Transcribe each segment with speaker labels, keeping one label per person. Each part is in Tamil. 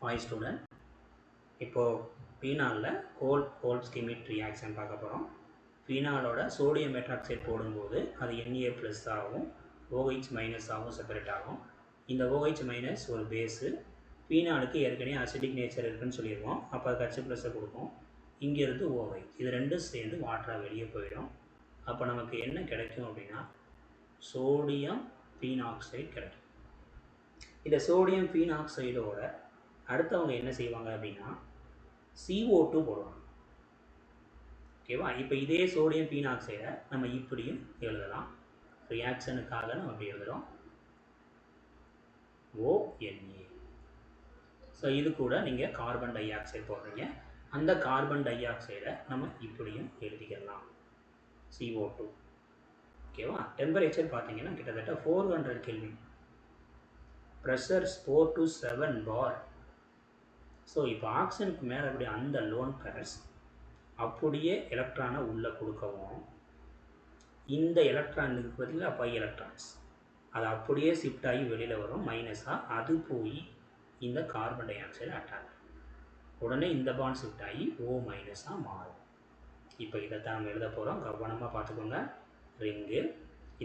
Speaker 1: ஹாய் ஸ்டூடெண்ட், இப்போது ஃபீனாலில் கோல்ட் ஸ்கிமிட் ரியாக்ஷன் பார்க்க போகிறோம். ஃபீனாலோட சோடியம் மெட்ராக்சைடு போடும்போது அது Na ப்ளஸ் ஆகும், OH மைனஸ் ஆகும், செப்பரேட் ஆகும். இந்த OH மைனஸ் ஒரு பேஸு. ஃபீனாலுக்கு ஏற்கனவே அசிடிக் நேச்சர் இருக்குன்னு சொல்லியிருக்கோம், அப்போ அது H ப்ளஸ்ஸை கொடுக்கும். இங்கேருந்து OH இது ரெண்டும் சேர்ந்து வாட்டராக வெளியே போயிடும். அப்போ நமக்கு என்ன கிடைக்கும் அப்படின்னா சோடியம் ஃபீனாக்சைடு கிடைக்கும். இந்த சோடியம் ஃபீனாக்சைடோட அடுத்தவங்க என்ன செய்வாங்க அப்படின்னா CO2 போடுவாங்க. ஓகேவா? இப்போ இதே சோடியம் ஃபீனாக்சைடை நம்ம இப்படியும் எழுதலாம். ரியாக்ஷனுக்காக நம்ம அப்படி எழுதுகிறோம், ONA. ஸோ இது கூட நீங்கள் கார்பன் டை ஆக்சைடு போடுறீங்க, அந்த கார்பன் டை ஆக்சைடை நம்ம இப்படியும் எழுதிக்கலாம், CO2. ஓகேவா? டெம்பரேச்சர் பார்த்தீங்கன்னா கிட்டத்தட்ட 400 kelvin, pressure 4 to 7 bar. So இப்போ ஆக்சிஜனுக்கு மேலே அப்படியே அந்த லோன் பேர்ஸ் அப்படியே எலக்ட்ரானை உள்ளே கொடுக்கவும், இந்த எலக்ட்ரானுக்கு பதிலாக பை எலக்ட்ரான்ஸ் அது அப்படியே ஷிஃப்ட் ஆகி வெளியில் வரும் மைனஸாக, அது போய் இந்த கார்பன் டை ஆக்சைடு அட்டாக், உடனே இந்த பாண்ட் ஷிஃப்ட் ஆகி O மைனஸாக மாறும். இப்போ இதை தான் நம்ம எழுத போகிறோம், கவனமாக பார்த்துக்கோங்க. ரிங்கு,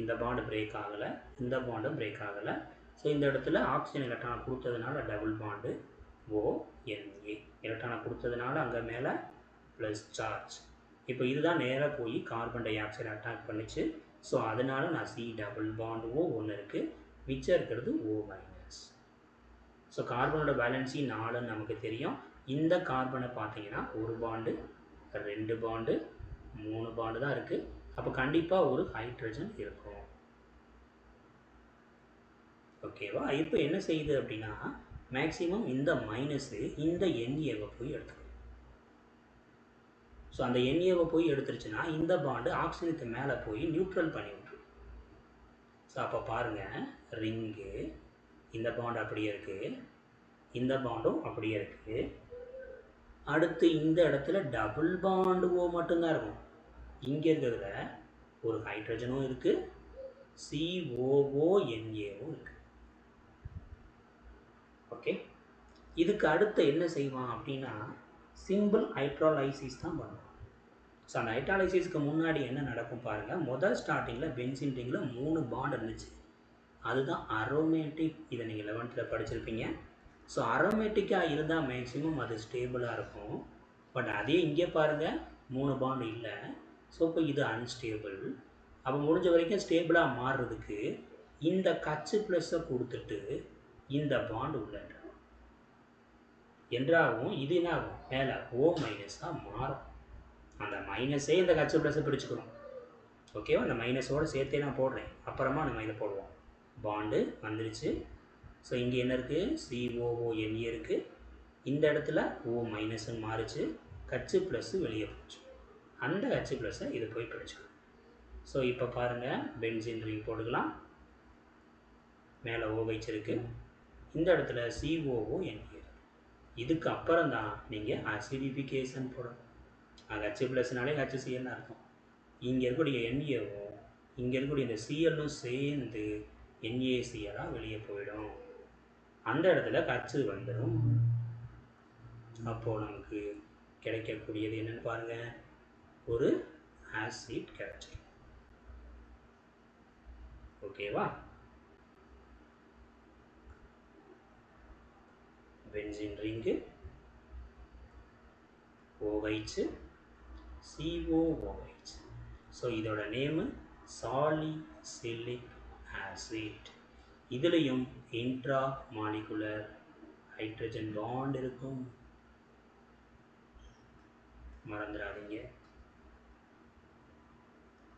Speaker 1: இந்த பாண்டு பிரேக் ஆகலை, இந்த பாண்டும் பிரேக் ஆகலை. ஸோ இந்த இடத்துல ஆக்சிஜன் எலக்ட்ரானை கொடுத்ததுனால டபுள் பாண்டு ONA, எலக்ட்ரானை கொடுத்ததுனால அங்கே மேலே ப்ளஸ் சார்ஜ். இப்போ இதுதான் நேராக போய் கார்பன் டை ஆக்சைடு அட்டாக் பண்ணிச்சு. ஸோ அதனால நான் C டபுள் பாண்டு O ஒன்று இருக்குது, மிச்சம் இருக்கிறது O மைனஸ். ஸோ கார்பனோட பேலன்ஸி 4ன்னு நமக்கு தெரியும். இந்த கார்பனை பார்த்தீங்கன்னா ஒரு பாண்டு, 2 பாண்டு, 3 பாண்டு தான் இருக்குது. அப்போ கண்டிப்பாக ஒரு ஹைட்ரஜன் இருக்கும். ஓகேவா? இப்போ என்ன செய்யுது அப்படின்னா மேக்ஸிமம் இந்த மைனஸு இந்த NAவை போய் எடுத்துக்கும். ஸோ அந்த NAவை போய் எடுத்துருச்சுன்னா இந்த பாண்டு ஆக்சிஜனுக்கு மேலே போய் நியூட்ரல் பண்ணி விட்டுரும். ஸோ அப்போ பாருங்கள், ரிங்கு, இந்த பாண்டு அப்படியே இருக்குது, இந்த பாண்டும் அப்படியே இருக்குது. அடுத்து இந்த இடத்துல டபுள் பாண்டு O மட்டும்தான் இருக்கும். இங்கே இருக்கிறதுல ஒரு ஹைட்ரஜனும் இருக்குது, COONAவும் இருக்குது. ஓகே, இதுக்கு அடுத்து என்ன செய்வான் அப்படின்னா சிம்பிள் ஹைட்ராலைசிஸ் தான் பண்ணுவோம். ஸோ அந்த ஹைட்ராலைசிஸ்க்கு முன்னாடி என்ன நடக்கும் பாருங்கள். முதல் ஸ்டார்டிங்கில் பென்சின் ரிங்கில் 3 பாண்ட் இருந்துச்சு, அதுதான் அரோமேட்டிக். இதை நீங்கள் 11th படிச்சிருப்பீங்க. ஸோ அரோமேட்டிக்காக இருந்தால் மேக்ஸிமம் அது ஸ்டேபிளாக இருக்கும். பட் அதே இங்கே பாருங்கள் 3 பாண்ட் இல்லை. ஸோ இப்போ இது அன்ஸ்டேபிள். அப்போ முடிஞ்ச வரைக்கும் ஸ்டேபிளாக மாறுறதுக்கு இந்த H ப்ளஸ்ஸை கொடுத்துட்டு இந்த பாண்ட் உள்ள என்றாகவும் இது என்ன ஆகும், மேலே O மைனஸாக மாறும். அந்த மைனஸே இந்த H ப்ளஸ்ஸை பிடிச்சிக்கணும். ஓகேவா? அந்த மைனஸோடு சேர்த்தே நான் போடுறேன், அப்புறமா நம்ம இதை போடுவோம். பாண்டு வந்துருச்சு. ஸோ இங்கே என்ன இருக்குது, COONA இருக்குது. இந்த இடத்துல O மைனஸ்ன்னு மாறிச்சு, H ப்ளஸ்ஸு வெளியே போச்சு. அந்த H ப்ளஸ்ஸை இது போய் பிடிச்சிக்கணும். ஸோ இப்போ பாருங்கள், பென்சின் ரிங் போட்டுக்கலாம். மேலே OH இருக்குது, இந்த இடத்துல COONA. இதுக்கு அப்புறம் தான் நீங்கள் அசிடிஃபிகேஷன் போடணும். அது H ப்ளஸ்னாலே HCl அர்த்தம். இங்கே இருக்கக்கூடிய NAவும் இங்கே இருக்கக்கூடிய இந்த Clலும் சேர்ந்து NaClஆக வெளியே போயிடும். அந்த இடத்துல H வந்துடும். அப்போது நமக்கு கிடைக்கக்கூடியது என்னென்னு பாருங்கள், ஒரு ஆசிட் கிடைச்சிடும். ஓகேவா? Benzene ring, OH, COOH. So இதோட நேமு சாலிசிலிக் ஆசிட். இதுலேயும் இன்ட்ரா மாலிகுலர் ஹைட்ரஜன் பாண்ட் இருக்கும், மறந்துடாதீங்க.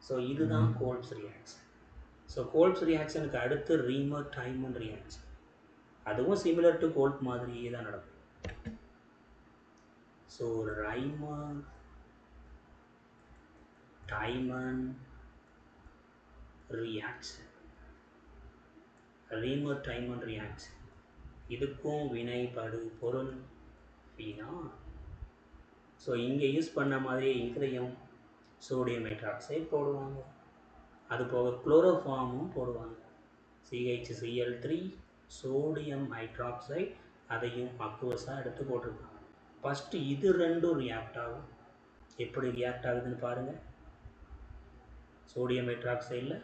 Speaker 1: ஸோ இதுதான் கோல்ப்ஸ் ரியாக்ஷன். ஸோ கோல்ப்ஸ் ரியாக்ஷனுக்கு அடுத்து ரீமர் டைமன் ரியாக்ஷன், அதுவும் சிமிலர் டு கோல்ப் மாதிரியே தான் நடக்கும். So Reimer Tiemann reaction, Reimer Tiemann reaction, இதுக்கும் வினைபடு பொருள் ஃபீனால். ஸோ இங்கே யூஸ் பண்ண மாதிரியே இதுலையும் சோடியம் ஹைட்ராக்சைடு போடுவாங்க, அது போக குளோரோஃபார்மும் போடுவாங்க. CHCl3 சோடியம் ஹைட்ராக்சைடு அதையும் அக்வஸாக எடுத்து போட்டிருக்கோம். ஃபஸ்ட்டு இது ரெண்டும் ரியாக்ட் ஆகும். எப்படி ரியாக்ட் ஆகுதுன்னு பாருங்கள். சோடியம் ஹைட்ராக்சைடில்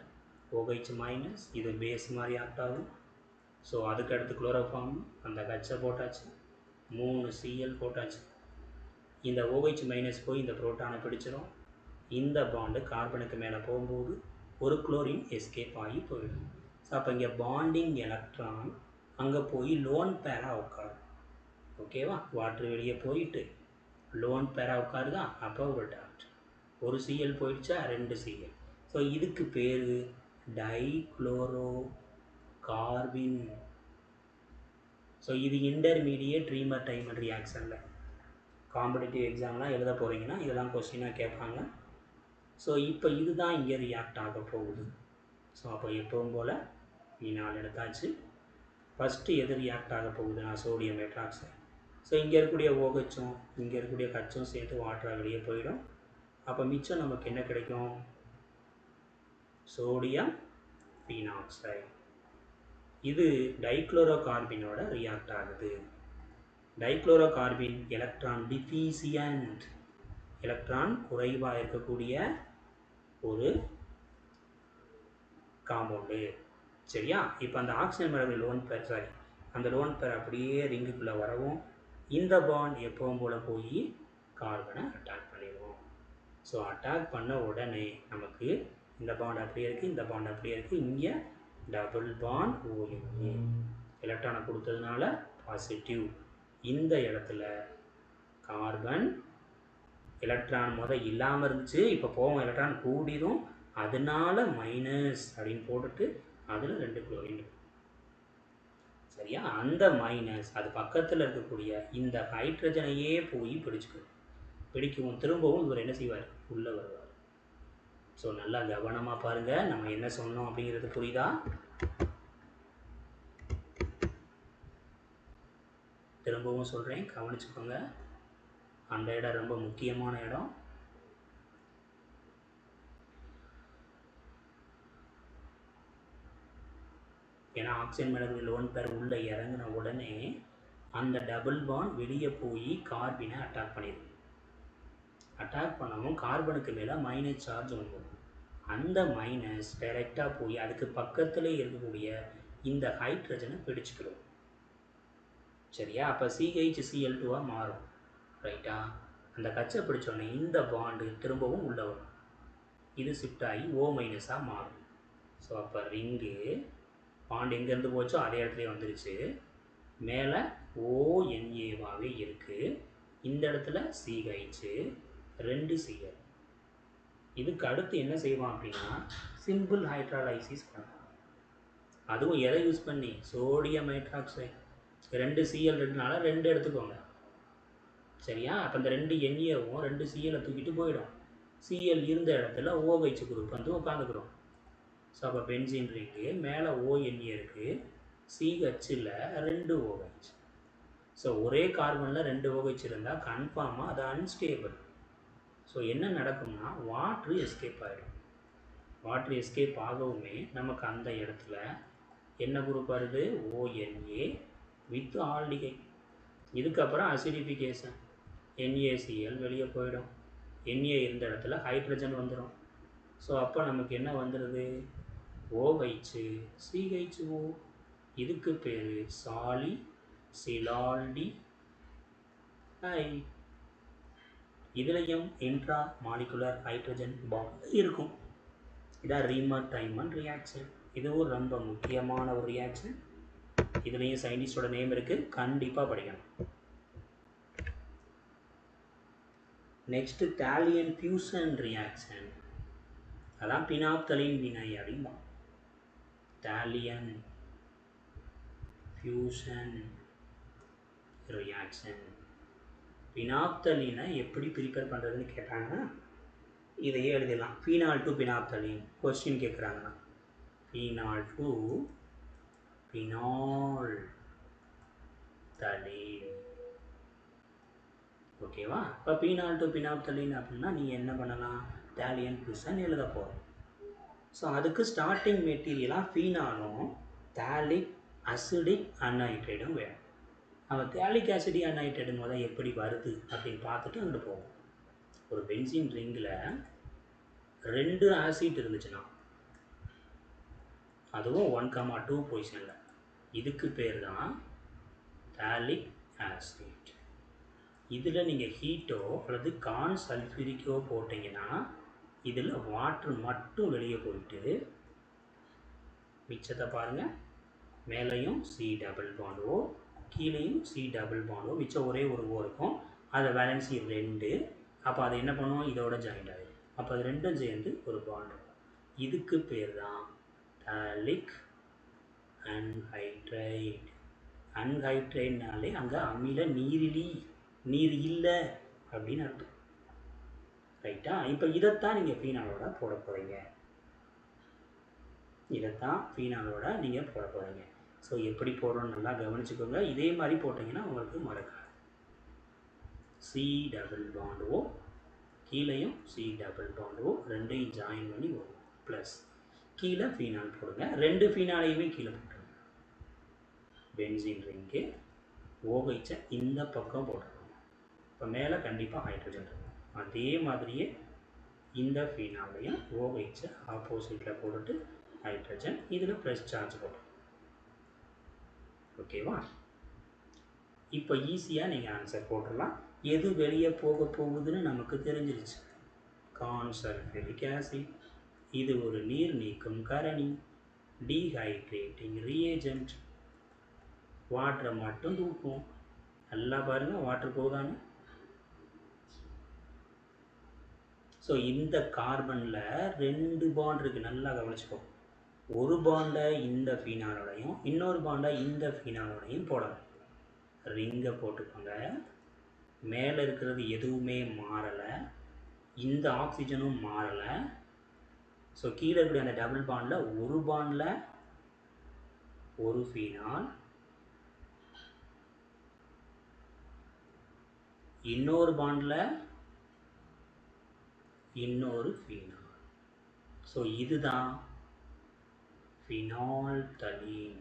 Speaker 1: OH மைனஸ், இது பேஸ் மாதிரி ஆக்ட் ஆகும். ஸோ அதுக்கடுத்து குளோரோஃபார்ம், அந்த ஹச்சை போட்டாச்சு, 3 Cl போட்டாச்சு. இந்த OH மைனஸ் போய் இந்த புரோட்டானை பிடிச்சிடும். இந்த பாண்டு கார்பனுக்கு மேலே போகும்போது ஒரு குளோரின் எஸ்கேப் ஆகி போயிடும். ஸோ அப்போ இங்கே பாண்டிங் எலக்ட்ரான் அங்கே போய் லோன் பேராக உட்காரும். ஓகேவா? வாட்ரு வெளியே போயிட்டு லோன் பேராக உட்காருதா, அப்போ ஒரு டாட், ஒரு Cl போயிடுச்சா, 2 Cl. ஸோ இதுக்கு பேர் டைக்ளோரோ கார்பின். ஸோ இது இன்டர்மீடியேட் ரீமர் டைமர் ரியாக்ஷனில் காம்படிட்டிவ் எக்ஸாம்லாம் எழுத போகிறீங்கன்னா இதெல்லாம் கொஸ்டினாக கேட்பாங்க. ஸோ இப்போ இதுதான் இங்கே ரியாக்ட் ஆக போகுது. ஸோ அப்போ எப்பவும் போல் மீனால் எடுத்தாச்சு. ஃபஸ்ட்டு எது ரியாக்ட் ஆக போகுதுன்னா சோடியம் ஹைட்ராக்சைடு. ஸோ இங்கே இருக்கக்கூடிய ஓகச்சும் இங்கே இருக்கக்கூடிய கச்சும் சேர்த்து வாட்டராக வெளியே போயிடும். அப்போ மிச்சம் நமக்கு என்ன கிடைக்கும்? சோடியம் பீனாக்சைடு. இது டைக்ளோரோ கார்பினோட ரியாக்ட் ஆகுது. டைக்ளோரோ கார்பின் எலக்ட்ரான் டிஃபிசியன்ட், எலக்ட்ரான் குறைவாக இருக்கக்கூடிய ஒரு காம்பவுண்டு. சரியா? இப்போ அந்த ஆக்சிஜன் மேலே லோன் பேர், சாரி, அந்த லோன் பேர் அப்படியே ரிங்குக்குள்ளே வரவும் இந்த பாண்ட் எப்பவும் போல் போய் கார்பனை அட்டாக் பண்ணிடுவோம். ஸோ அட்டாக் பண்ண உடனே நமக்கு இந்த பாண்ட் அப்படியே இருக்குது, இந்த பாண்ட் அப்படியே இருக்குது. இங்கே டபுள் பாண்ட் ONA எலக்ட்ரானை கொடுத்ததுனால பாசிட்டிவ். இந்த இடத்துல கார்பன் எலக்ட்ரான் இல்லாமல் இருந்துச்சு, இப்போ போவோம் எலக்ட்ரான் கூடிடும், அதனால மைனஸ் அப்படின்னு போட்டுட்டு அதில் 2 குளோரின். சரியா? அந்த மைனஸ் அது பக்கத்தில் இருக்கக்கூடிய இந்த ஹைட்ரஜனையே போய் பிடிக்கும். திரும்பவும் இவர் என்ன செய்வார்? உள்ளே வருவார். ஸோ நல்லா கவனமாக பாருங்கள், நம்ம என்ன சொன்னோம் அப்படிங்கிறது புரியுதா? திரும்பவும் சொல்கிறேன், கவனிச்சுக்கோங்க. அந்த இடம் ரொம்ப முக்கியமான இடம். ஏன்னா ஆக்சிஜன் மேலே லோன் பேர் உள்ளே இறங்கின உடனே அந்த டபுள் பாண்ட் வெளியே போய் கார்பனை அட்டாக் பண்ணிடும். அட்டாக் பண்ணவும் கார்பனுக்கு மேலே மைனஸ் சார்ஜ் வந்துடும். அந்த மைனஸ் டைரெக்டாக போய் அதுக்கு பக்கத்தில் இருக்கக்கூடிய இந்த ஹைட்ரஜனை பிடிச்சிக்கிடும். சரியா? அப்போ CHCl2 மாறும். ரைட்டா? அந்த கச்சை பிடிச்சோடனே இந்த பாண்டு திரும்பவும் உள்ளே வரும். இது ஷிஃப்ட் ஆகி O- மாறும். ஸோ அப்போ ரிங்கு பாண்ட் எங்கேருந்து போச்சோ அதே இடத்துல வந்துருச்சு. மேலே ONAவாகவே இருக்குது. இந்த இடத்துல CH, 2 Cl. இதுக்கு அடுத்து என்ன செய்வான் அப்படின்னா சிம்பிள் ஹைட்ராலைசிஸ் பண்ணுவோம். அதுவும் எதை யூஸ் பண்ணி? Sodium hydroxide. 2 Cl இருக்குனால 2 எடுத்துக்கோங்க. சரியா? அப்போ இந்த 2 NAவும் 2 Cl தூக்கிட்டு போயிடும். Cl இருந்த இடத்துல OH குரூப் வந்து உட்காந்துக்கிறோம். ஸோ அப்போ பென்சின் இருக்குது, மேலே ONA இருக்குது, CHல் 2 OH. ஸோ ஒரே கார்பனில் 2 OH இருந்தால் கன்ஃபார்மாக அது அன்ஸ்டேபிள். ஸோ என்ன நடக்கும்னா வாட்ரு எஸ்கேப் ஆகிடும். வாட்ரு எஸ்கேப் ஆகவுமே நமக்கு அந்த இடத்துல என்ன குரூப் வருது? ONA வித் ஆல்டிகை. இதுக்கப்புறம் அசிடிஃபிகேஷன், NaCl வெளியே போயிடும். Na இருந்த இடத்துல ஹைட்ரஜன் வந்துடும். ஸோ அப்போ நமக்கு என்ன வந்துடுது? OH CHO. இதுக்கு பேர் சாலிசிலால்டி ஹை. இதுலேயும் இன்ட்ரா மாலிகுலர் ஹைட்ரஜன் பாண்ட் இருக்கும். இதான் ரீமர் டைமன் ரியாக்ஷன். இதுவும் ரொம்ப முக்கியமான ஒரு ரியாக்ஷன். இதுலேயும் சயின்டிஸ்டோட நேம் இருக்குது, கண்டிப்பாக படிக்கணும். Next phthalein fusion reaction. அதான் பினாப்தலின் வினை அப்படின்பா. தாலியன் ஃபியூஷன் ரியாக்ஷன். பினாப்தலினை எப்படி ப்ரிப்பேர் பண்ணுறதுன்னு கேட்டாங்கன்னா இதையே எழுதிடலாம். ஃபீனால் டு பினாப்தலின் கொஸ்டின் கேட்குறாங்கன்னா ஃபீனால் டு பினால் தலின். ஓகேவா? இப்போ பீனால் டு பினாப்தலின் அப்படின்னா நீங்கள் என்ன பண்ணலாம்? தாலியன் ஃபியூஷன் எழுத போகிறோம். ஸோ அதுக்கு ஸ்டார்டிங் மெட்டீரியலாக ஃபீனாலும் தாலிக் அசிடிக் அன்ஹைட்ரைடும் வேணும். அவன் தேலிக் ஆசிடியானைட்டேட் முதல் எப்படி வருது அப்படின்னு பார்த்துட்டு அங்கிட்டு போவோம். ஒரு பென்சீன் ரிங்கில் 2 ஆசிட் இருந்துச்சுன்னா, அதுவும் 1,2 பொசிஷனில், இதுக்கு பேர் தான் தேலிக் ஆசிட். இதில் நீங்கள் ஹீட்டோ அல்லது கான் சல்ஃபியூரிக்கோ போட்டிங்கன்னா இதில் வாட்ரு மட்டும் வெளியே போயிட்டு மிச்சத்தை பாருங்கள், மேலேயும் C டபுள் பாண்ட் O, கீழேயும் C டபுள் பாண்ட் O, மிச்சம் ஒரே ஒரு O இருக்கும். அதை வேலன்சி 2. அப்போ அது என்ன பண்ணுவோம், இதோட ஜாயிண்ட் ஆகிடும். அப்போ அது ரெண்டும் சேர்ந்து ஒரு பாண்ட் இருக்கும். இதுக்கு பேர் தான் தேலிக் அன்ஹைட்ரைட். அன்ஹைட்ரைட்னாலே அங்கே அமில நீர் இல்லை அப்படின்னு அர்த்தம். ரைட்டா? இப்போ இதைத்தான் நீங்கள் ஃபீனாலோட போட போகிறீங்க. ஸோ எப்படி போடுறோன்னு நல்லா கவனிச்சுக்கோங்க. இதே மாதிரி போட்டிங்கன்னா உங்களுக்கு மறக்காது. C டபுள் பாண்ட் O, கீழேயும் C டபுள் பாண்ட் O, ரெண்டையும் ஜாயின் பண்ணி வரும். ப்ளஸ் கீழே ஃபீனால் போடுங்க. 2 ஃபீனாலையுமே கீழே போட்டுருங்க. பென்சீன் ரிங்கு OH இந்த பக்கம் போட்டுருங்க. இப்போ மேலே கண்டிப்பாக ஹைட்ரஜன் இருக்கும். அதே மாதிரியே இந்த ஃபீனாலையும் OH ஆப்போசிட்டில் போட்டுட்டு ஹைட்ரஜன், இதில் ப்ளஸ் சார்ஜ் போடும். ஓகேவா? இப்போ ஈஸியாக நீங்கள் ஆன்சர் போட்டுடலாம். எது வெளியே போக போகுதுன்னு நமக்கு தெரிஞ்சிருச்சு. கான் சல்ஃபியூரிக் ஆசிட், இது ஒரு நீர் நீக்கும் கரணி, டீஹைட்ரேட்டிங் ரியேஜென்ட், வாட்டரை மட்டும் தூக்கும். நல்லா பாருங்கள் வாட்டர் போகுதான்னு. ஸோ இந்த கார்பனில் 2 பாண்ட் இருக்குது, நல்லா கவனிச்சுக்கோ. ஒரு பாண்டை இந்த ஃபீனாலோடையும் இன்னொரு பாண்டை இந்த ஃபீனாலோடையும் போடணும். ரிங்கை போட்டுக்கோங்க. மேலே இருக்கிறது எதுவுமே மாறலை, இந்த ஆக்சிஜனும் மாறலை. ஸோ கீழே இருக்கக்கூடிய அந்த டபுள் பாண்டில் ஒரு பாண்டில் ஒரு ஃபீனால், இன்னொரு பாண்டில் இன்னொரு ஃபீனால். ஸோ இதுதான் ஃபினால்தலீன்.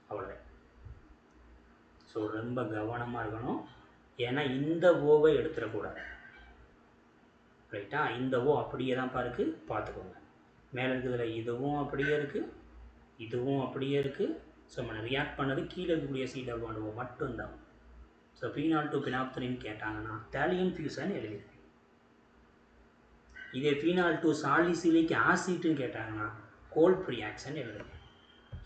Speaker 1: அவ்வளோதான். ஸோ ரொம்ப கவனமாக இருக்கணும், ஏன்னா இந்த ஓவை எடுத்துடக்கூடாது. ரைட்டா? இந்த ஓ அப்படியே தான் பாருக்கு, பார்த்துக்கோங்க. மேலே இருக்கிறதுல இதுவும் அப்படியே இருக்குது, இதுவும் அப்படியே இருக்குது. ஸோ நம்ம ரியாக்ட் பண்ணது கீழே இருக்கக்கூடிய C டபுள் பாண்ட் O மட்டும்தான். ஸோ ஃபீனால் டு பினாப்தலின் கேட்டாங்கன்னா தேலியம் ஃபியூசன் எழுதிருக்கு. இதே ஃபீனால் டு சாலிசிலிக் ஆசிட்னு கேட்டாங்கன்னா கோல்ட் ரியாக்ஷன் எழுதுங்க.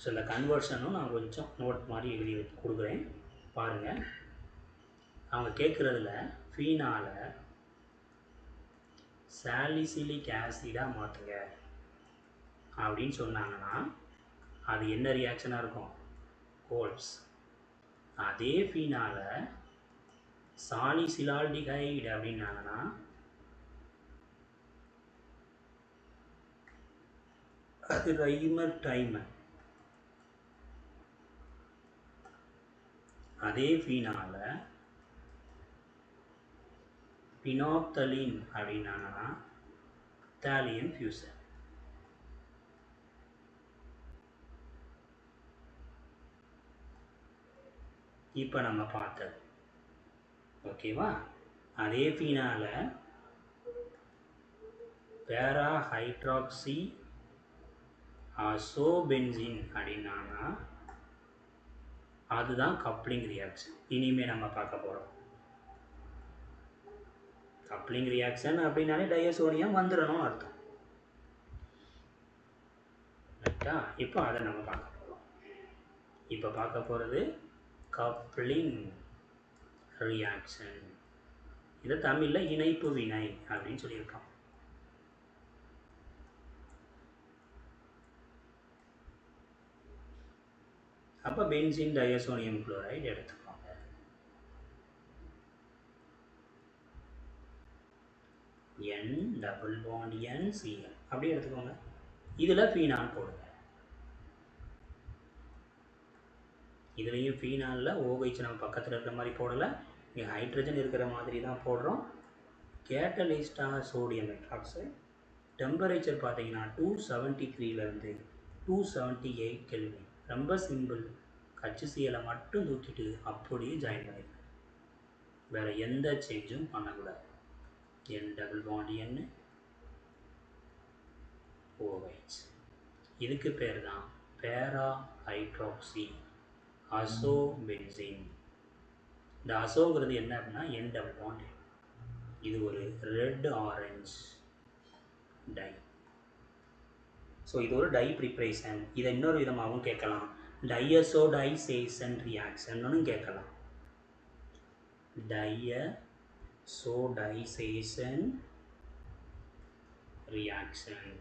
Speaker 1: ஸோ இந்த கன்வர்ஷனும் நான் கொஞ்சம் நோட் மாதிரி எழுதி கொடுக்குறேன் பாருங்கள். அவங்க கேட்குறதுல ஃபீனாலை சாலிசிலிக் ஆசிடாக மாற்றுங்க அப்படின்னு சொன்னாங்கன்னா அது என்ன ரியாக்ஷனாக இருக்கும், கோல்ப்ஸ். அதே ஃபீனாலை சாலிசிலால்டிகைடு அப்படின்னாங்கன்னா அது ரைமர் டைமர். அதே ஃபீனாலை பினாப்தலின் அப்படின்னாங்கன்னா தேலியம் ஃபியூசன். இப்போ நம்ம பார்த்தது ஓகேவா? அதே ஃபீனாலை பேரா ஹைட்ராக்சி அசோபென்சின் அப்படின்னாங்கன்னா அதுதான் கப்ளிங் ரியாக்ஷன். இனிமேல் நம்ம பார்க்க போகிறோம். கப்ளிங் ரியாக்ஷன் அப்படின்னாலே டயசோடியம் வந்துடணும் அர்த்தம். ரைட்டா? இப்போ அதை நம்ம பார்க்க போகிறோம். இப்போ பார்க்க போகிறது கப்ளிங் ரியாக்ஷன். இதை தமிழில் இணைப்பு வினை அப்படின்னு சொல்லியிருக்கோம். அப்போ பென்சீன் டயசோனியம் குளோரைடு எடுத்துக்கோங்க. N டபுள் பாண்ட் NCl அப்படியே எடுத்துக்கோங்க. இதில் ஃபீனால் போடுங்க. இதுலேயும் ஃபீனாலில் OH நம்ம பக்கத்தில் இருக்கிற மாதிரி போடலை, இங்கே ஹைட்ரஜன் இருக்கிற மாதிரி தான் போடுறோம். கேட்டலிஸ்டாக சோடியம் ஹைட்ராக்சைடு. டெம்பரேச்சர் பார்த்தீங்கன்னா 273லேருந்து 278 கெல்வின். ரொம்ப சிம்பிள். HCl மட்டும் தூக்கிட்டு அப்படியே ஜாயின் பண்ணிடுங்க. வேறு எந்த சேஞ்சும் பண்ணக்கூடாது. N double bond N OH. இதுக்கு பேர் தான் பேரா ஹைட்ராக்சி அசோபென்சீன். இந்த அசோங்கிறது என்ன அப்படின்னா N டபுள் பாண்ட். இது ஒரு ரெட் ஆரஞ்ச் டை. ஸோ இது ஒரு டை ப்ரிப்ரேஷன். இதை இன்னொரு விதமாகவும் கேட்கலாம், டையசோடைசேஷன் ரியாக்ஷன்னு கேட்கலாம். டையசோடைசேஷன் ரியாக்ஷன்,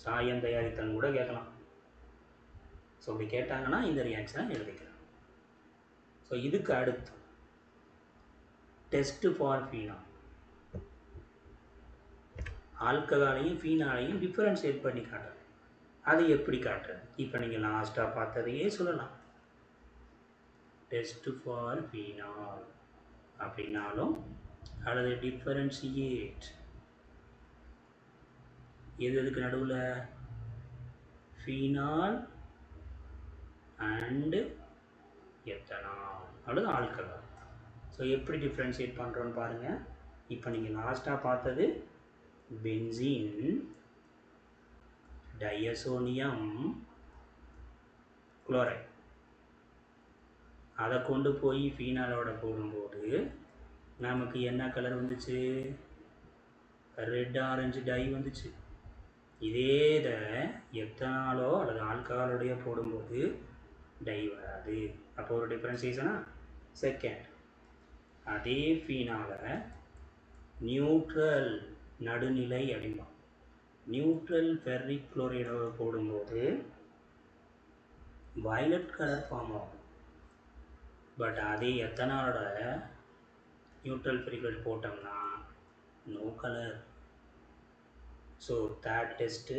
Speaker 1: சாயம் தயாரித்தல் கூட கேட்கலாம். ஸோ அப்படி கேட்டாங்கன்னா இந்த ரியாக்ஷனை எழுதிக்கலாம். ஸோ இதுக்கு அடுத்து டெஸ்ட் ஃபார் ஃபீனால். ஆல்கஹாலையும் ஃபீனாலையும் டிஃபரன்ஷியேட் பண்ணி காட்டுறது. அது எப்படி காட்டுறது? இப்போ நீங்கள் லாஸ்ட்டாக பார்த்ததையே சொல்லலாம். டெஸ்ட் ஃபார் ஃபீனால் அப்படின்னாலும் அல்லது டிஃபரன்ஷியேட் எதுக்கு நடுவில் ஃபீனால் அண்டு எத்தனால் அல்லது ஆல்கஹால். ஸோ எப்படி டிஃப்ரென்ஷியேட் பண்ணுறோன்னு பாருங்கள். இப்போ நீங்கள் லாஸ்ட்டாக பார்த்தது பென்சீன் டையசோனியம் குளோரைட். அதை கொண்டு போய் ஃபீனாலோட போடும்போது நமக்கு என்ன கலர் வந்துச்சு? ரெட் ஆரஞ்சு டை வந்துச்சு. இதே இதை எத்தனாலோ அல்லது ஆல்கஹாலோடைய போடும்போது டை வராது. அப்போ ஒரு டிஃப்ரென்சியேஷனா? செகண்ட், அதே ஃபீனாலை நியூட்ரல் நடுநிலை அப்படிம்பா. நியூட்ரல் ஃபெர்ரிக் குளோரைடோட போடும்போது வயலட் கலர் ஃபார்ம் ஆகும். பட் அதே எத்தனாலோட நியூட்ரல் ஃபெர்ரிக் குளோரைட் போட்டோம்னா no colour. So third test,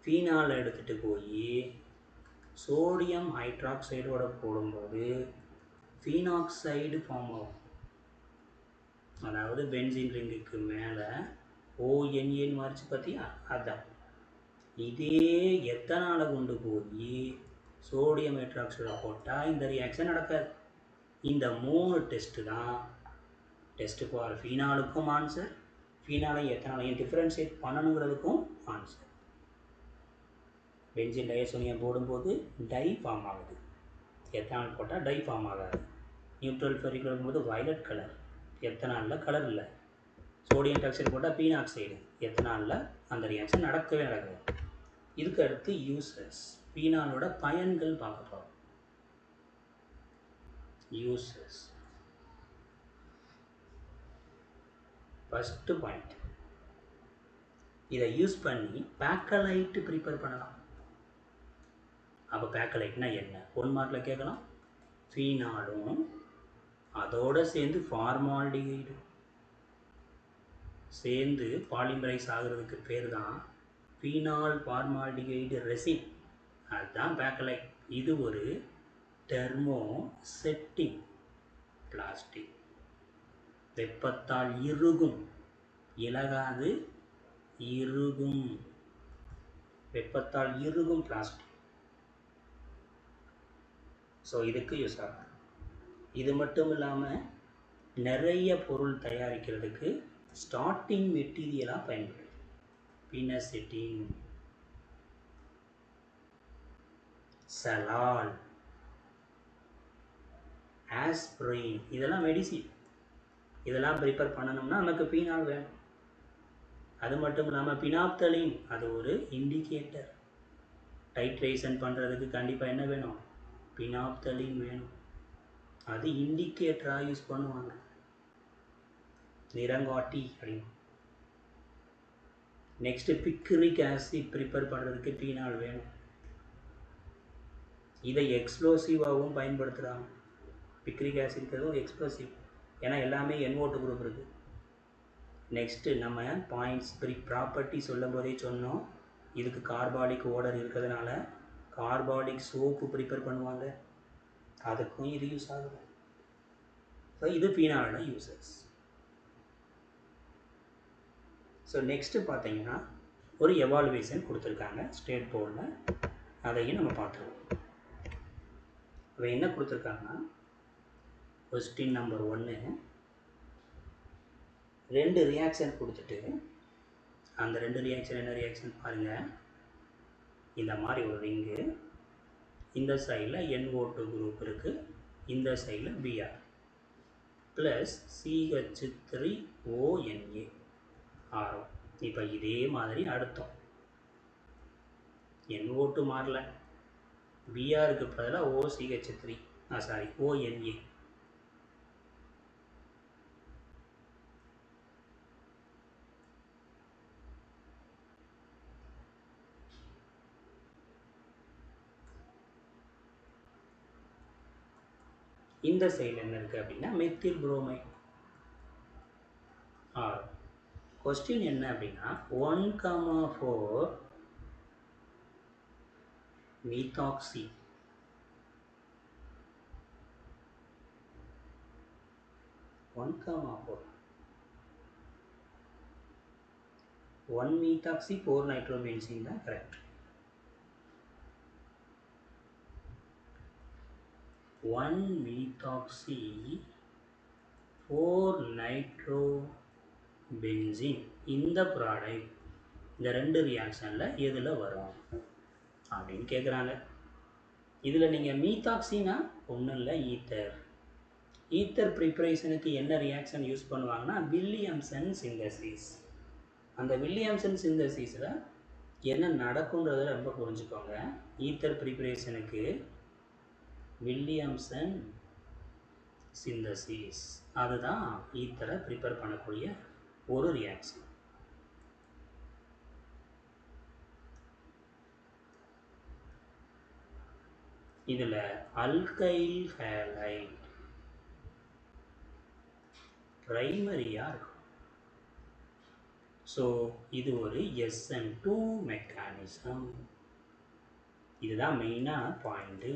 Speaker 1: phenol எடுத்துகிட்டு போய் சோடியம் ஹைட்ராக்சைடோட போடும்போது ஃபீனாக்சைடு ஃபார்ம் ஆகும். அதாவது பென்சீன் ரிங்குக்கு மேலே ONN மாறிச்சு பார்த்தியா, அதுதான். இதே எத்தனாலை கொண்டு போய் சோடியம் ஹைட்ராக்சைடை போட்டால் இந்த ரியாக்ஷன் நடக்காது. இந்த 3 டெஸ்ட்டு தான் டெஸ்ட் ஃபார் ஃபீனாலுக்கும் ஆன்சர், ஃபீனாலையும் எத்தனாலையும் டிஃப்ரென்ஷியேட் பண்ணணுங்கிறதுக்கும் ஆன்சர். பென்சீன் டையசோனியம் போடும்போது டை ஃபார்ம் ஆகுது, எத்தனால் போட்டால் டை ஃபார்ம் ஆகாது. நியூட்ரல் ஃபெர்ரிக் போது வயலட் கலர், எத்தனாலில் கலர் இல்லை. சோடியம் ஹைட்ராக்சைடு போட்டால் பீனாக்சைடு, எத்தனாலில் அந்த ரியாக்ஷன் நடக்கவே நடக்காது. இதுக்கு அடுத்து யூசஸ், ஃபீனாலோட பயன்கள் பார்க்க போகிறோம். யூசஸ், ஃபஸ்ட்டு பாயிண்ட், இதை யூஸ் பண்ணி பேக்கலைட் ப்ரிப்பேர் பண்ணலாம். அப்போ பேக்கலைட்னா என்ன? 1 மார்க்கில் கேட்கலாம். ஃபீனாலும் அதோடு சேர்ந்து ஃபார்மால்டிஹைடு சேர்ந்து பாலிமரைஸ் ஆகிறதுக்கு பேர் தான் ஃபீனால் ஃபார்மால்டிஹைடு ரெசின். அதுதான் பேக்கலைட். இது ஒரு தெர்மோ செட்டிங் பிளாஸ்டிக். வெப்பத்தால் இறுகும், இலகாது, இறுகும். வெப்பத்தால் இறுகும் பிளாஸ்டிக். ஸோ இதுக்கு யூஸ் ஆகும். இது மட்டும் இல்லாமல் நிறைய பொருள் தயாரிக்கிறதுக்கு ஸ்டார்டிங் மெட்டீரியலாக பயன்படுது. பினசெட்டின், சலால், ஆஸ்பிரின், இதெல்லாம் மெடிசின். இதெல்லாம் ப்ரிப்பேர் பண்ணணும்னா நமக்கு பீனால் வேணும். அது மட்டும் இல்லாமல் பினாப்தலின், அது ஒரு இண்டிகேட்டர். டைட்ரேஷன் பண்ணுறதுக்கு கண்டிப்பாக என்ன வேணும்? பினாப்தலின் வேணும். அது இண்டிகேட்டராக யூஸ் பண்ணுவாங்க, நிறங்காட்டி அப்படின்னு. நெக்ஸ்ட்டு பிக்ரிக் ஆசிட் ப்ரிப்பேர் பண்ணுறதுக்கு பீனால் வேணும். இதை எக்ஸ்ப்ளோசிவாகவும் பயன்படுத்துகிறாங்க. பிக்ரிக் ஆசிட்ங்கிறதும் எக்ஸ்ப்ளோசிவ், ஏன்னா எல்லாமே NO2 குரூப் இருக்குது. நெக்ஸ்ட்டு நம்ம பாயிண்ட்ஸ் ப்ராப்பர்ட்டி சொல்லும் போதே சொன்னோம், இதுக்கு கார்பாலிக் ஓடர் இருக்கிறதுனால கார்பாலிக் சோப்பு ப்ரிப்பேர் பண்ணுவாங்க, அதுக்கும் இது யூஸ் ஆகுது. ஸோ இது ஃபீனாலோட யூசஸ். ஸோ நெக்ஸ்ட்டு பார்த்தீங்கன்னா ஒரு எவாலுவேஷன் கொடுத்துருக்காங்க ஸ்டேட் போர்டில். அதையும் நம்ம பார்த்துருவோம். இப்போ என்ன கொடுத்துருக்காங்கன்னா, கொஸ்டின் நம்பர் 1 2 ரியாக்ஷன் கொடுத்துட்டு, அந்த 2 ரியாக்ஷன் என்ன ரியாக்ஷன் பாருங்கள். இந்த மாதிரி ஒரு ரிங்கு, இந்த சைடில் NO2 குரூப் இருக்குது, இந்த சைடில் Br ப்ளஸ் CH3ONA ஆரம். இப்போ இதே மாதிரி அர்த்தம். NO2 மாறல, Brக்கு பதிலாக OCH3 ONA. இந்த சைடில் என்ன இருக்குது அப்படின்னா மெத்தில் புரோமைட் ஆர். கொஸ்டின் என்ன அப்படின்னா 1,4 methoxy 1 methoxy 4 nitrobenzene தான் கரெக்ட். 1 methoxy 4 nitrobenzene இந்த ப்ராடக்ட் இந்த 2 ரியாக்ஷனில் எதில் வரும் அப்படின்னு கேட்குறாங்க. இதில் நீங்கள் மீத்தாக்சினா ஒன்றும் இல்லை, ஈத்தர். ஈத்தர் ப்ரிப்பரேஷனுக்கு என்ன ரியாக்ஷன் யூஸ் பண்ணுவாங்கன்னா வில்லியம்சன் சிந்தசிஸ். அந்த வில்லியம்சன் சிந்தசிஸில் என்ன நடக்குன்றதை ரொம்ப புரிஞ்சுக்கோங்க. ஈத்தர் ப்ரிப்பரேஷனுக்கு வில்லியம்சன் சிந்தசிஸ் அதுதான் ஈத்தரை ப்ரிப்பேர் பண்ணக்கூடிய ஒரு ரியாக்ஷன். இதில் அல்கைல் ஹேலைட் பிரைமரியாக இருக்கும். ஸோ இது ஒரு SN2 மெக்கானிசம். இதுதான் மெயினான பாயிண்ட்டு.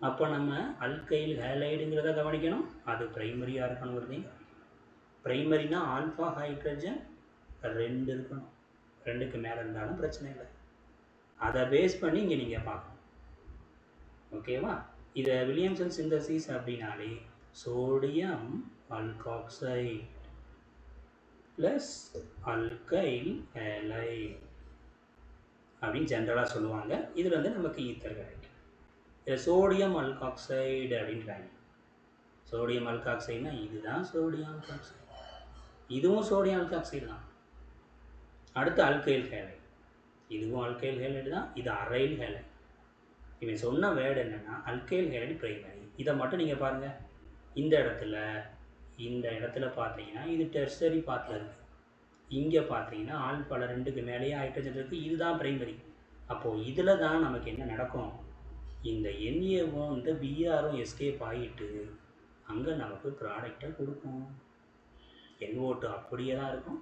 Speaker 1: அப்போ நம்ம அல்கைல் ஹேலைடுங்கிறத கவனிக்கணும். அது பிரைமரியாக இருக்கணும். பிரைமரினா ஆல்ஃபா ஹைட்ரஜன் 2 இருக்கணும். 2க்கு மேலே இருந்தாலும் பிரச்சனை இல்லை. அதை பேஸ் பண்ணி இங்கே நீங்கள் பார்க்கணும். ஓகேவா? இதை வில்லியம்சன் சிந்தசிஸ் அப்படின்னாலே sodium alkoxide plus alkyl halide அப்படின்னு ஜென்ரலாக சொல்லுவாங்க. இதில் வந்து நமக்கு ஈத்தர் கிடைக்கும். இதில் சோடியம் அல்காக்சைடு அப்படின்றாங்க. சோடியம் அல்காக்சைடுனா இதுதான் சோடியம் அல்காக்சைடு, இதுவும் சோடியம் அல்காக்சைடு தான். அடுத்து அல்கைல் ஹேலைட், இதுவும் அல்கைல் ஹேலைடு தான். இது அரைல் ஹேலைட். இவன் சொன்ன வேர்டு என்னென்னா அல்கைல் ஹேலைடு பிரைமரி. இதை மட்டும் நீங்கள் பாருங்கள். இந்த இடத்துல பார்த்தீங்கன்னா இது டெர்சரி பார்ட்டில் இருக்குது. இங்கே பார்த்தீங்கன்னா ஆல்பால 2க்கு மேலேயே ஹைட்ரஜன் இருக்குது. இதுதான் பிரைமரி. அப்போது இதில் தான் நமக்கு என்ன நடக்கும், இந்த NAவும் இந்த Brரும் எஸ்கேப் ஆகிட்டு அங்கே நமக்கு ப்ராடக்டை கொடுக்கும். NO2 அப்படியே தான் இருக்கும்.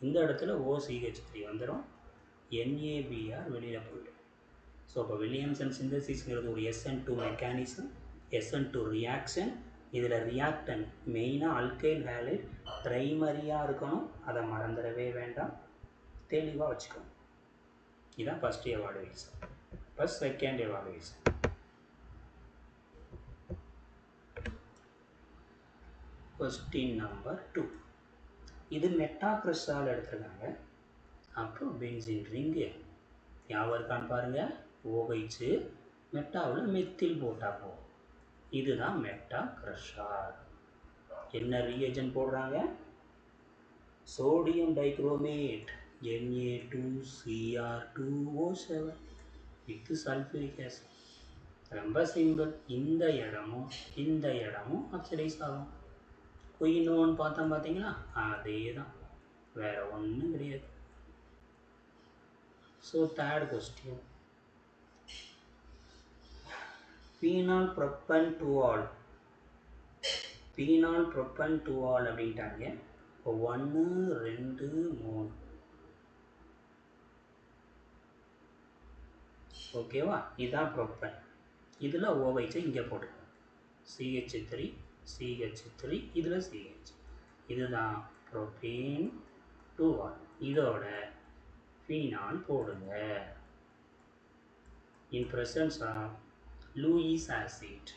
Speaker 1: இந்த இடத்துல OCH3 வந்துடும், NABR வெளியில் போயிடும். ஸோ இப்போ வில்லியம்சன் சிந்தசிஸ்ங்கிறது ஒரு SN2 மெக்கானிசம், SN2 ரியாக்ஷன். இதில் ரியாக்டன்ட் மெயினாக அல்கைல் ஹேலைட் ப்ரைமரியாக இருக்கணும். அதை மறந்துடவே வேண்டாம், தெளிவாக வச்சுக்கணும். இதுதான் ஃபஸ்ட் எவாலுவேஷன். இப்போ செகண்ட் எவாலுவேஷன். Question number 2. இது மெட்டாக்ரிஸ்டால் எடுத்துருக்காங்க. அப்புறம் பென்சின் ரிங்கு ஞாபகம் இருக்கான்னு பாருங்கள். OH மெட்டாவில் மெத்தில் போட்டால் போகும். இதுதான் மெட்டாக்ரிஸ்டால். என்ன ரியேஜன் போடுறாங்க, sodium dichromate Na2Cr2O7 with sulphuric acid. ரொம்ப சிம்பிள். இந்த இடமும் ஆக்சிடைஸ் ஆகும். குயினோன்னு பார்த்தீங்களா, அதே தான், வேறு ஒன்றும் கிடையாது. So third question, phenol propan 2ஆல். பீனால் ப்ரொப்பன் 2ஆல் அப்படின்ட்டாங்க. இப்போ 1 2 3 ஓகேவா? இதுதான் ப்ரொப்பன். இதில் OH இங்கே போட்டு CH3 இதில் CH. இதுதான் ப்ரோபீன் 2ஆல். இதோட ஃபீனால் போடுங்க. இன் presence ஆஃப் லூயிஸ் ஆசிட்.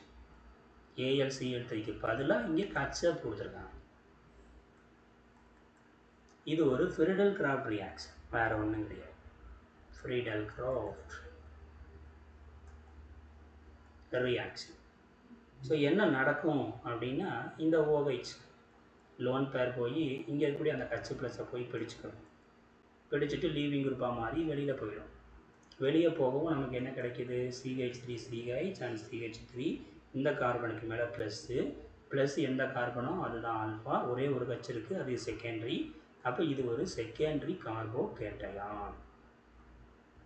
Speaker 1: ALCL3க்கு பதிலாக இங்கே கச்சப் கொடுத்துருக்காங்க. இது ஒரு ஃப்ரீடல் கிராஃப்ட் ரியாக்ஷன், வேறு ஒன்றும் கிடையாது. Friedel craft reaction. ஸோ என்ன நடக்கும் அப்படின்னா, இந்த OH லோன் பேர் போய் இங்கே இருக்கக்கூடிய அந்த கட்சி ப்ளஸை போய் பிடிச்சிக்கணும். பிடிச்சிட்டு லீவிங் குரூப்பாக மாறி வெளியில் போயிடும். வெளியே போகவும் நமக்கு என்ன கிடைக்கிது? CH3CH and CH3. இந்த கார்பனுக்கு மேலே ப்ளஸ் எந்த கார்பனோ அதுதான் ஆல்ஃபா. ஒரே ஒரு கட்சி இருக்குது, அது செகண்டரி. அப்போ இது ஒரு செகண்டரி கார்போகேட்டையான்.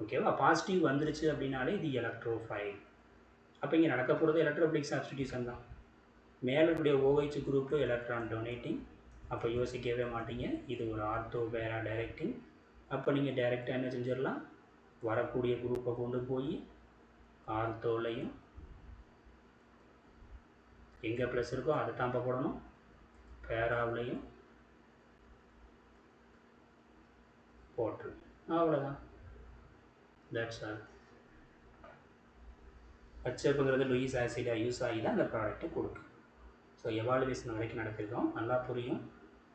Speaker 1: ஓகேவா? பாசிட்டிவ் வந்துருச்சு அப்படின்னாலே இது எலக்ட்ரோஃபைல். அப்போ இங்கே நடக்க போகிறது எலக்ட்ரோபிளிக் சப்ஸ்டிடியூஷன் தான். மேலே இருக்கக்கூடிய OH குரூப்பு எலக்ட்ரான் டொனேட்டிங். அப்போ யோசிக்கவே மாட்டீங்க, இது ஒரு ஆர்த்தோ பேரா டைரக்டிங். அப்போ நீங்கள் டைரெக்டாக என்ன செஞ்சிடலாம்? வரக்கூடிய குரூப்பை கொண்டு போய் ஆர்த்தோலையும் எங்கே ப்ளஸ் இருக்கோ அதை தான் போடணும், பேராவிலையும் போட்டுருங்க. அவ்வளோதான். That's all. ஹெச்எஃப்ங்கிறது லூயிஸ் ஆசிடாக யூஸ் ஆகி தான் அந்த ப்ராடக்ட்டை கொடுக்கு. ஸோ எவாலுவேஷன் வரைக்கும் நடத்திருக்கோம், நல்லா புரியும்.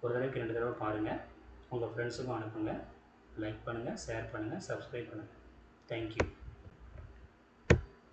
Speaker 1: ஒரு தடவைக்கு 2 தடவை பாருங்கள், உங்கள் ஃப்ரெண்ட்ஸுக்கும் அனுப்புங்க. லைக் பண்ணுங்கள், ஷேர் பண்ணுங்கள், சப்ஸ்கிரைப் பண்ணுங்கள். தேங்க்யூ.